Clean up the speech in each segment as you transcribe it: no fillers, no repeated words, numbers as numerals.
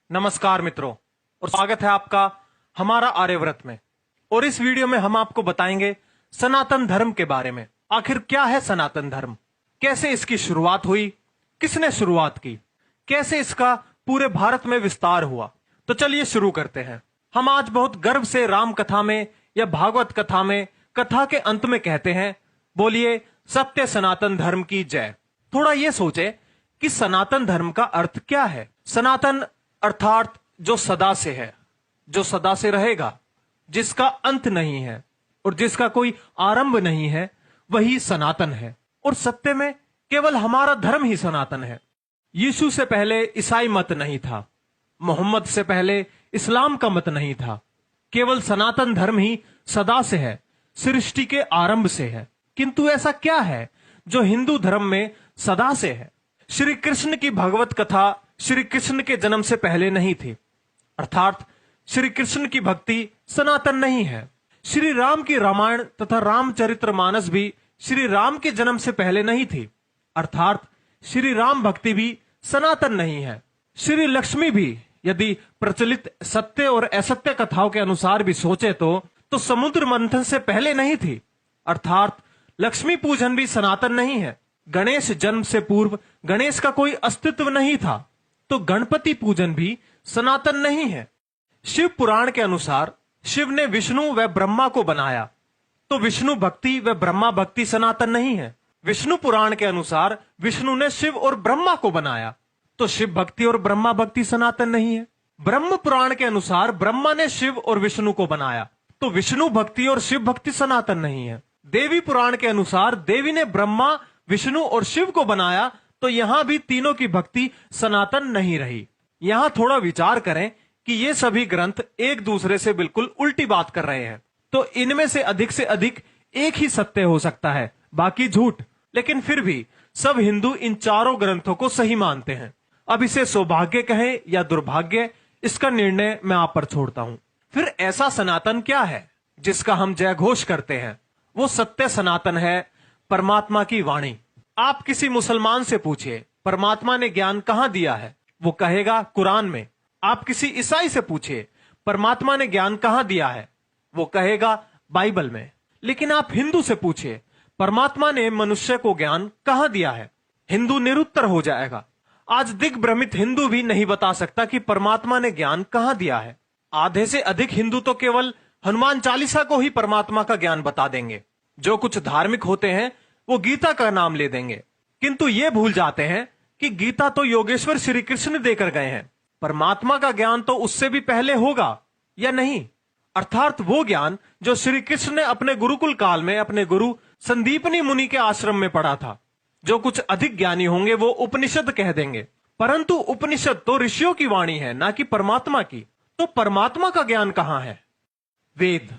नमस्कार मित्रों, और स्वागत है आपका हमारा आर्यव्रत में। और इस वीडियो में हम आपको बताएंगे सनातन धर्म के बारे में। आखिर क्या है सनातन धर्म, कैसे इसकी शुरुआत हुई, किसने शुरुआत की, कैसे इसका पूरे भारत में विस्तार हुआ। तो चलिए शुरू करते हैं। हम आज बहुत गर्व से राम कथा में या भागवत कथा में कथा के अंत में कहते हैं, बोलिए सत्य सनातन धर्म की जय। थोड़ा ये सोचे कि सनातन धर्म का अर्थ क्या है। सनातन अर्थात जो सदा से है, जो सदा से रहेगा, जिसका अंत नहीं है और जिसका कोई आरंभ नहीं है, वही सनातन है। और सत्य में केवल हमारा धर्म ही सनातन है। यीशु से पहले ईसाई मत नहीं था, मोहम्मद से पहले इस्लाम का मत नहीं था। केवल सनातन धर्म ही सदा से है, सृष्टि के आरंभ से है। किंतु ऐसा क्या है जो हिंदू धर्म में सदा से है? श्री कृष्ण की भगवत कथा श्री कृष्ण के जन्म से पहले नहीं थी, अर्थात श्री कृष्ण की भक्ति सनातन नहीं है। श्री राम की रामायण तथा रामचरितमानस भी श्री राम के जन्म से पहले नहीं थी, अर्थात श्री राम भक्ति भी सनातन नहीं है। श्री लक्ष्मी भी यदि प्रचलित सत्य और असत्य कथाओं के अनुसार भी सोचे तो समुद्र मंथन से पहले नहीं थी, अर्थात लक्ष्मी पूजन भी सनातन नहीं है। गणेश जन्म से पूर्व गणेश का कोई अस्तित्व नहीं था, तो गणपति पूजन भी सनातन नहीं है। शिव पुराण के अनुसार शिव ने विष्णु व ब्रह्मा को बनाया, तो विष्णु भक्ति व ब्रह्मा भक्ति सनातन नहीं है। विष्णु पुराण के अनुसार विष्णु ने शिव और ब्रह्मा को बनाया, तो शिव भक्ति और ब्रह्मा भक्ति सनातन नहीं है। ब्रह्म पुराण के अनुसार ब्रह्मा ने शिव और विष्णु को बनाया, तो विष्णु भक्ति और शिव भक्ति सनातन नहीं है। देवी पुराण के अनुसार देवी ने ब्रह्मा, विष्णु और शिव को बनाया, तो यहां भी तीनों की भक्ति सनातन नहीं रही। यहां थोड़ा विचार करें कि ये सभी ग्रंथ एक दूसरे से बिल्कुल उल्टी बात कर रहे हैं, तो इनमें से अधिक एक ही सत्य हो सकता है, बाकी झूठ। लेकिन फिर भी सब हिंदू इन चारों ग्रंथों को सही मानते हैं। अब इसे सौभाग्य कहें या दुर्भाग्य, इसका निर्णय मैं आप पर छोड़ता हूं। फिर ऐसा सनातन क्या है जिसका हम जय घोष करते हैं? वो सत्य सनातन है परमात्मा की वाणी। आप किसी मुसलमान से पूछिए परमात्मा ने ज्ञान कहां दिया है, वो कहेगा कुरान में। आप किसी ईसाई से पूछिए परमात्मा ने ज्ञान कहां दिया है, वो कहेगा बाइबल में। लेकिन आप हिंदू से पूछिए परमात्मा ने मनुष्य को ज्ञान कहां दिया है, हिंदू निरुत्तर हो जाएगा। आज दिग्भ्रमित हिंदू भी नहीं बता सकता कि परमात्मा ने ज्ञान कहां दिया है। आधे से अधिक हिंदू तो केवल हनुमान चालीसा को ही परमात्मा का ज्ञान बता देंगे। जो कुछ धार्मिक होते हैं वो गीता का नाम ले देंगे, किंतु ये भूल जाते हैं कि गीता तो योगेश्वर श्री कृष्ण देकर गए हैं। परमात्मा का ज्ञान तो उससे भी पहले होगा या नहीं, अर्थात वो ज्ञान जो श्री कृष्ण ने अपने गुरुकुल काल में अपने गुरु संदीपनी मुनि के आश्रम में पढ़ा था। जो कुछ अधिक ज्ञानी होंगे वो उपनिषद कह देंगे, परंतु उपनिषद तो ऋषियों की वाणी है, ना कि परमात्मा की। तो परमात्मा का ज्ञान कहां है? वेद,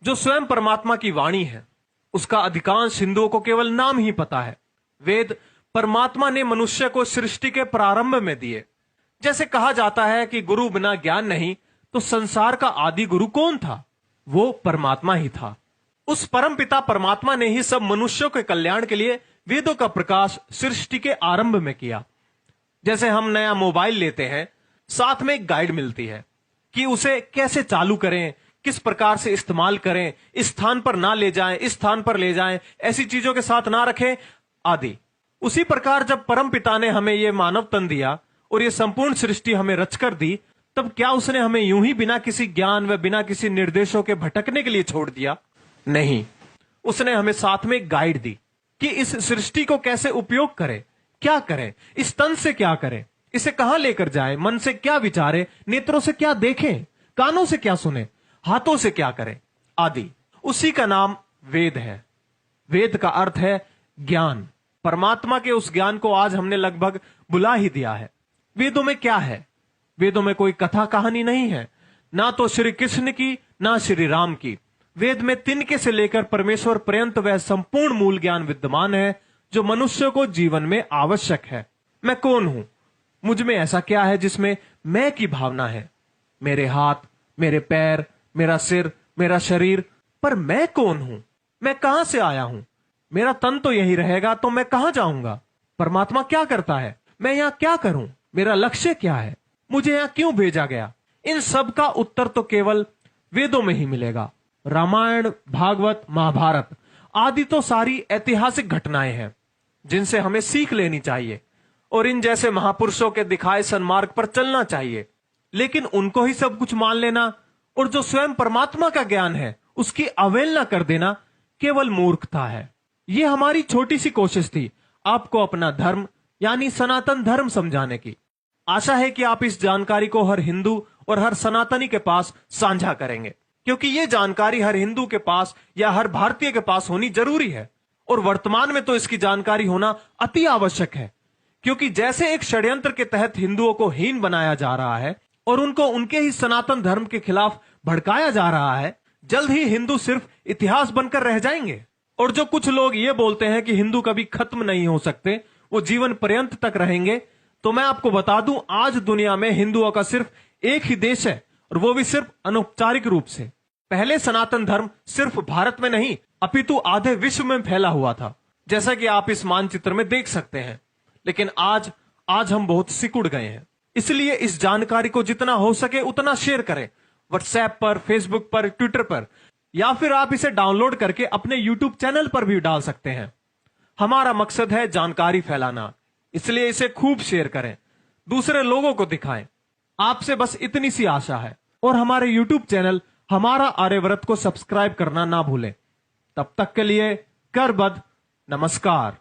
जो स्वयं परमात्मा की वाणी है, उसका अधिकांश हिंदुओं को केवल नाम ही पता है। वेद परमात्मा ने मनुष्य को सृष्टि के प्रारंभ में दिए। जैसे कहा जाता है कि गुरु बिना ज्ञान नहीं, तो संसार का आदि गुरु कौन था? वो परमात्मा ही था। उस परम पिता परमात्मा ने ही सब मनुष्यों के कल्याण के लिए वेदों का प्रकाश सृष्टि के आरंभ में किया। जैसे हम नया मोबाइल लेते हैं, साथ में एक गाइड मिलती है कि उसे कैसे चालू करें, किस प्रकार से इस्तेमाल करें, इस स्थान पर ना ले जाएं, इस स्थान पर ले जाएं, ऐसी चीजों के साथ ना रखें आदि। उसी प्रकार जब परम पिता ने हमें यह मानव तन दिया और ये संपूर्ण सृष्टि हमें रचकर दी, तब क्या उसने हमें यूं ही बिना किसी ज्ञान व बिना किसी निर्देशों के भटकने के लिए छोड़ दिया? नहीं, उसने हमें साथ में गाइड दी कि इस सृष्टि को कैसे उपयोग करें, क्या करें, इस तन से क्या करें, इसे कहां लेकर जाए, मन से क्या विचारे, नेत्रों से क्या देखें, कानों से क्या सुने, हाथों से क्या करें आदि। उसी का नाम वेद है। वेद का अर्थ है ज्ञान। परमात्मा के उस ज्ञान को आज हमने लगभग बुला ही दिया है। वेदों में क्या है? वेदों में कोई कथा कहानी नहीं है, ना तो श्री कृष्ण की ना श्री राम की। वेद में तिनके से लेकर परमेश्वर पर्यंत वह संपूर्ण मूल ज्ञान विद्यमान है जो मनुष्य को जीवन में आवश्यक है। मैं कौन हूं? मुझ में ऐसा क्या है जिसमें मैं की भावना है? मेरे हाथ, मेरे पैर, मेरा सिर, मेरा शरीर, पर मैं कौन हूं? मैं कहां से आया हूं? मेरा तन तो यही रहेगा, तो मैं कहां जाऊंगा? परमात्मा क्या करता है? मैं यहां क्या करूं? मेरा लक्ष्य क्या है? मुझे यहाँ क्यों भेजा गया? इन सब का उत्तर तो केवल वेदों में ही मिलेगा। रामायण, भागवत, महाभारत आदि तो सारी ऐतिहासिक घटनाएं हैं जिनसे हमें सीख लेनी चाहिए और इन जैसे महापुरुषों के दिखाए सन्मार्ग पर चलना चाहिए। लेकिन उनको ही सब कुछ मान लेना और जो स्वयं परमात्मा का ज्ञान है उसकी अवहेलना कर देना केवल मूर्खता है। यह हमारी छोटी सी कोशिश थी आपको अपना धर्म यानी सनातन धर्म समझाने की। आशा है कि आप इस जानकारी को हर हिंदू और हर सनातनी के पास साझा करेंगे, क्योंकि यह जानकारी हर हिंदू के पास या हर भारतीय के पास होनी जरूरी है। और वर्तमान में तो इसकी जानकारी होना अति आवश्यक है, क्योंकि जैसे एक षड्यंत्र के तहत हिंदुओं को हीन बनाया जा रहा है और उनको उनके ही सनातन धर्म के खिलाफ भड़काया जा रहा है, जल्द ही हिंदू सिर्फ इतिहास बनकर रह जाएंगे। और जो कुछ लोग ये बोलते हैं कि हिंदू कभी खत्म नहीं हो सकते, वो जीवन पर्यंत तक रहेंगे, तो मैं आपको बता दूं, आज दुनिया में हिंदुओं का सिर्फ एक ही देश है और वो भी सिर्फ अनौपचारिक रूप से। पहले सनातन धर्म सिर्फ भारत में नहीं अपितु आधे विश्व में फैला हुआ था, जैसा कि आप इस मानचित्र में देख सकते हैं। लेकिन आज हम बहुत सिकुड़ गए हैं। इसलिए इस जानकारी को जितना हो सके उतना शेयर करें, व्हाट्सएप पर, फेसबुक पर, ट्विटर पर, या फिर आप इसे डाउनलोड करके अपने यूट्यूब चैनल पर भी डाल सकते हैं। हमारा मकसद है जानकारी फैलाना, इसलिए इसे खूब शेयर करें, दूसरे लोगों को दिखाएं। आपसे बस इतनी सी आशा है। और हमारे यूट्यूब चैनल हमारा आर्यव्रत को सब्सक्राइब करना ना भूलें। तब तक के लिए करबद्ध नमस्कार।